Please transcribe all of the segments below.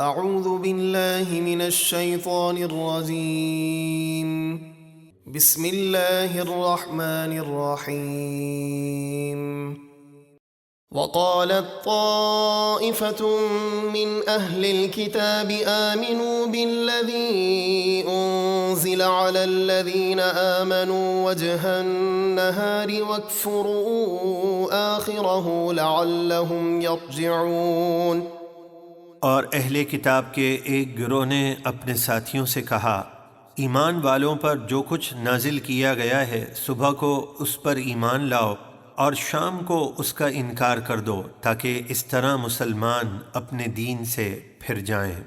اعوذ باللہ من الشیطان الرجیم بسم اللہ الرحمن الرحیم وقالت طائفة من أهل الكتاب آمنوا بالذي أنزل على الذين آمنوا وجه النهار واكفروا آخره لعلهم يرجعون۔ اور اہل کتاب کے ایک گروہ نے اپنے ساتھیوں سے کہا، ایمان والوں پر جو کچھ نازل کیا گیا ہے صبح کو اس پر ایمان لاؤ اور شام کو اس کا انکار کر دو تاکہ اس طرح مسلمان اپنے دین سے پھر جائیں۔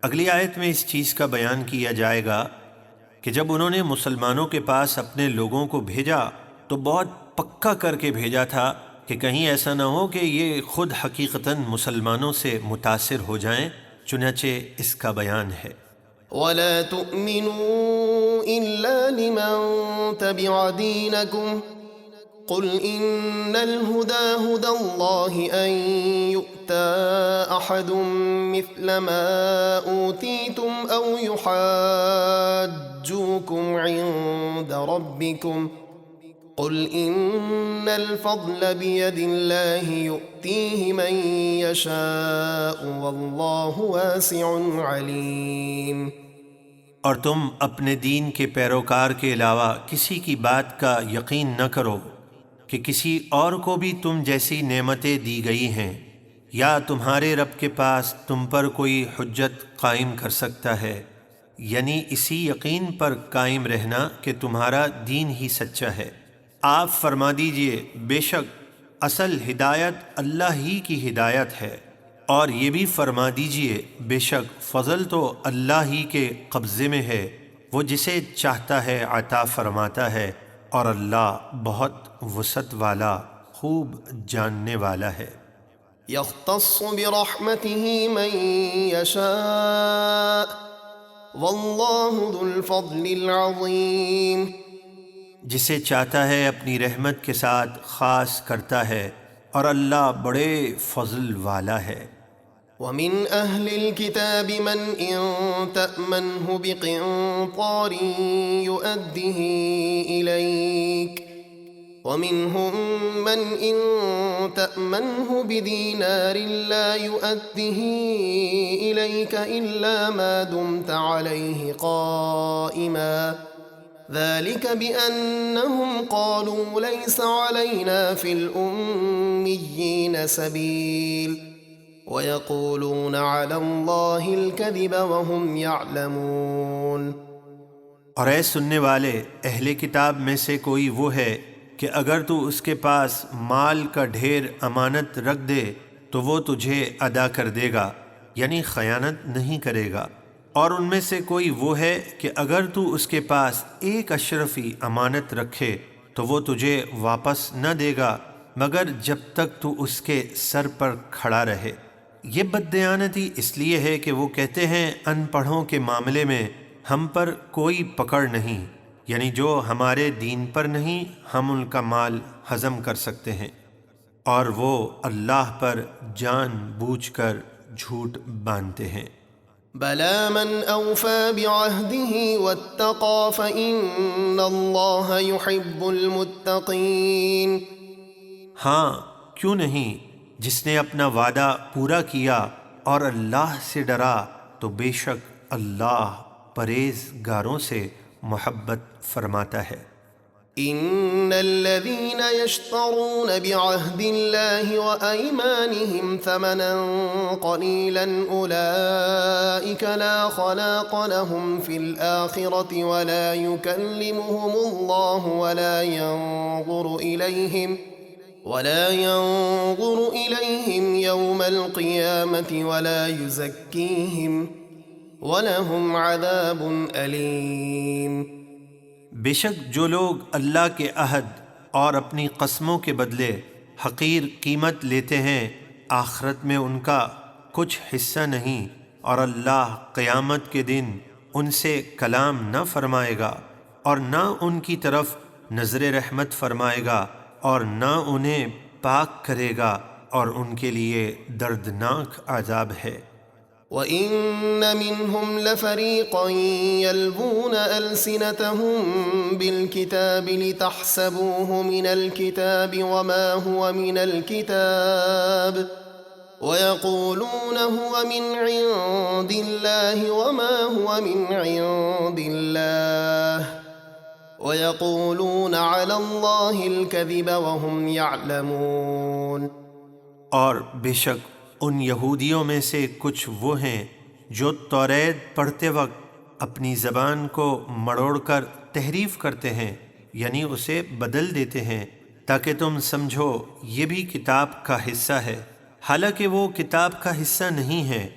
اگلی آیت میں اس چیز کا بیان کیا جائے گا کہ جب انہوں نے مسلمانوں کے پاس اپنے لوگوں کو بھیجا تو بہت پکا کر کے بھیجا تھا کہ کہیں ایسا نہ ہو کہ یہ خود حقیقتاً مسلمانوں سے متاثر ہو جائیں، چنانچہ اس کا بیان ہے۔ وَلَا تُؤْمِنُوا إِلَّا لِمَن تَبِعَ دِينَكُمْ قُلْ إِنَّ الْهُدَى هُدَى اللَّهِ أَن يُؤْتَى أَحَدٌ مِثْلَ مَا أُوتِيتُمْ أَوْ يُحَاجُّوكُمْ عِندَ رَبِّكُمْ قُلْ إِنَّ الْفَضْلَ بِيَدِ اللَّهِ يُؤْتِيهِ مَن يَشَاءُ وَاللَّهُ وَاسِعٌ عَلِيمٌ۔ اور تم اپنے دین کے پیروکار کے علاوہ کسی کی بات کا یقین نہ کرو کہ کسی اور کو بھی تم جیسی نعمتیں دی گئی ہیں، یا تمہارے رب کے پاس تم پر کوئی حجت قائم کر سکتا ہے، یعنی اسی یقین پر قائم رہنا کہ تمہارا دین ہی سچا ہے۔ آپ فرما دیجئے بے شک اصل ہدایت اللہ ہی کی ہدایت ہے، اور یہ بھی فرما دیجئے بے شک فضل تو اللہ ہی کے قبضے میں ہے، وہ جسے چاہتا ہے عطا فرماتا ہے، اور اللہ بہت وسعت والا خوب جاننے والا ہے۔ يختص برحمته من يشاء والله ذو الفضل العظيم۔ جسے چاہتا ہے اپنی رحمت کے ساتھ خاص کرتا ہے، اور اللہ بڑے فضل والا ہے۔ وَمِنْ أَهْلِ الْكِتَابِ مَنْ إِن تَأْمَنْهُ بِقِنطَارٍ يُؤَدِّهِ إِلَيْكَ وَمِنْهُمْ مَنْ إِن تَأْمَنْهُ بِدِينَارٍ لَا يُؤَدِّهِ إِلَيْكَ إِلَّا مَا دُمْتَ عَلَيْهِ قَائِمًا ذَلِكَ بِأَنَّهُمْ قَالُوا لَيْسَ عَلَيْنَا فِي الْأُمِّيِّينَ سَبِيلٌ وَيَقُولُونَ عَلَى اللَّهِ الْكَذِبَ وَهُمْ يَعْلَمُونَ۔ اور اے سننے والے، اہل کتاب میں سے کوئی وہ ہے کہ اگر تو اس کے پاس مال کا ڈھیر امانت رکھ دے تو وہ تجھے ادا کر دے گا، یعنی خیانت نہیں کرے گا۔ اور ان میں سے کوئی وہ ہے کہ اگر تو اس کے پاس ایک اشرفی امانت رکھے تو وہ تجھے واپس نہ دے گا مگر جب تک تو اس کے سر پر کھڑا رہے۔ یہ بددیانتی اس لیے ہے کہ وہ کہتے ہیں ان پڑھوں کے معاملے میں ہم پر کوئی پکڑ نہیں، یعنی جو ہمارے دین پر نہیں ہم ان کا مال ہضم کر سکتے ہیں، اور وہ اللہ پر جان بوجھ کر جھوٹ باندھتے ہیں۔ بَلَى مَنْ أَوْفَى بِعَهْدِهِ وَاتَّقَى فَإِنَّ اللَّهَ يُحِبُّ الْمُتَّقِينَ۔ ہاں کیوں نہیں، جس نے اپنا وعدہ پورا کیا اور اللہ سے ڈرا تو بے شک اللہ پرہیزگاروں سے محبت فرماتا ہے۔ إن الذين يشترون بعهد الله وأيمانهم ثمنا قليلا أولئك لا خلاق لهم في الآخرة ولا يكلمهم الله ولا ينظر إليهم يوم القيامة ولا يزكيهم ولهم عذاب أليم۔ بے شک جو لوگ اللہ کے عہد اور اپنی قسموں کے بدلے حقیر قیمت لیتے ہیں، آخرت میں ان کا کچھ حصہ نہیں، اور اللہ قیامت کے دن ان سے کلام نہ فرمائے گا اور نہ ان کی طرف نظر رحمت فرمائے گا اور نہ انہیں پاک کرے گا، اور ان کے لیے دردناک عذاب ہے۔ وَإِنَّ مِنْهُمْ لَفَرِيقًا يَلْوُونَ أَلْسِنَتَهُم بِالْكِتَابِ لِتَحْسَبُوهُ مِنَ الْكِتَابِ وَمَا هُوَ مِنَ الْكِتَابِ وَيَقُولُونَ هُوَ مِنْ عِندِ اللَّهِ وَمَا هُوَ مِنْ عِندِ اللَّهِ وَيَقُولُونَ عَلَى اللَّهِ الْكَذِبَ وَهُمْ يَعْلَمُونَ۔ اور بے شک ان یہودیوں میں سے کچھ وہ ہیں جو توریت پڑھتے وقت اپنی زبان کو مڑوڑ کر تحریف کرتے ہیں، یعنی اسے بدل دیتے ہیں تاکہ تم سمجھو یہ بھی کتاب کا حصہ ہے، حالانکہ وہ کتاب کا حصہ نہیں ہے،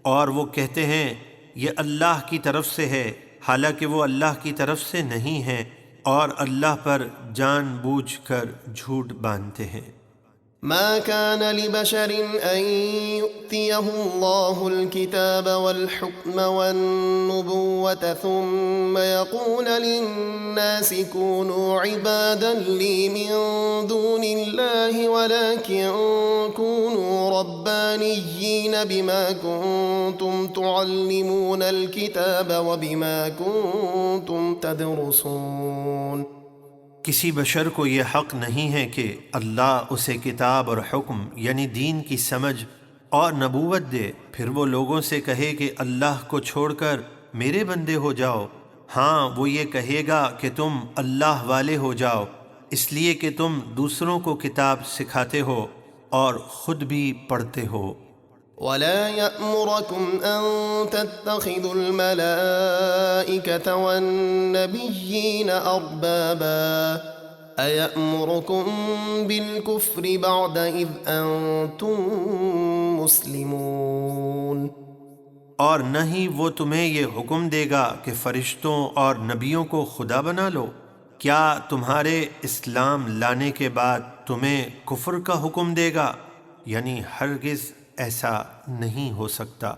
اور وہ کہتے ہیں یہ اللہ کی طرف سے ہے، حالانکہ وہ اللہ کی طرف سے نہیں ہے، اور اللہ پر جان بوجھ کر جھوٹ باندھتے ہیں۔ ما كان لبشر أن يؤتيه الله الكتاب والحكم والنبوة ثم يقول للناس كونوا عبادا لي من دون الله ولكن كونوا ربانيين بما كنتم تعلمون الكتاب وبما كنتم تدرسون۔ کسی بشر کو یہ حق نہیں ہے کہ اللہ اسے کتاب اور حکم یعنی دین کی سمجھ اور نبوت دے، پھر وہ لوگوں سے کہے کہ اللہ کو چھوڑ کر میرے بندے ہو جاؤ۔ ہاں، وہ یہ کہے گا کہ تم اللہ والے ہو جاؤ، اس لیے کہ تم دوسروں کو کتاب سکھاتے ہو اور خود بھی پڑھتے ہو۔ وَلَا يَأْمُرَكُمْ أَن تَتَّخِذُوا الْمَلَائِكَةَ وَالنَّبِيِّينَ أَرْبَابًا أَيَأْمُرُكُم بِالْكُفْرِ بَعْدَ إِذْ أَنْتُمْ مُسْلِمُونَ۔ اور نہ ہی وہ تمہیں یہ حکم دے گا کہ فرشتوں اور نبیوں کو خدا بنا لو۔ کیا تمہارے اسلام لانے کے بعد تمہیں کفر کا حکم دے گا؟ یعنی ہرگز ایسا نہیں ہو سکتا۔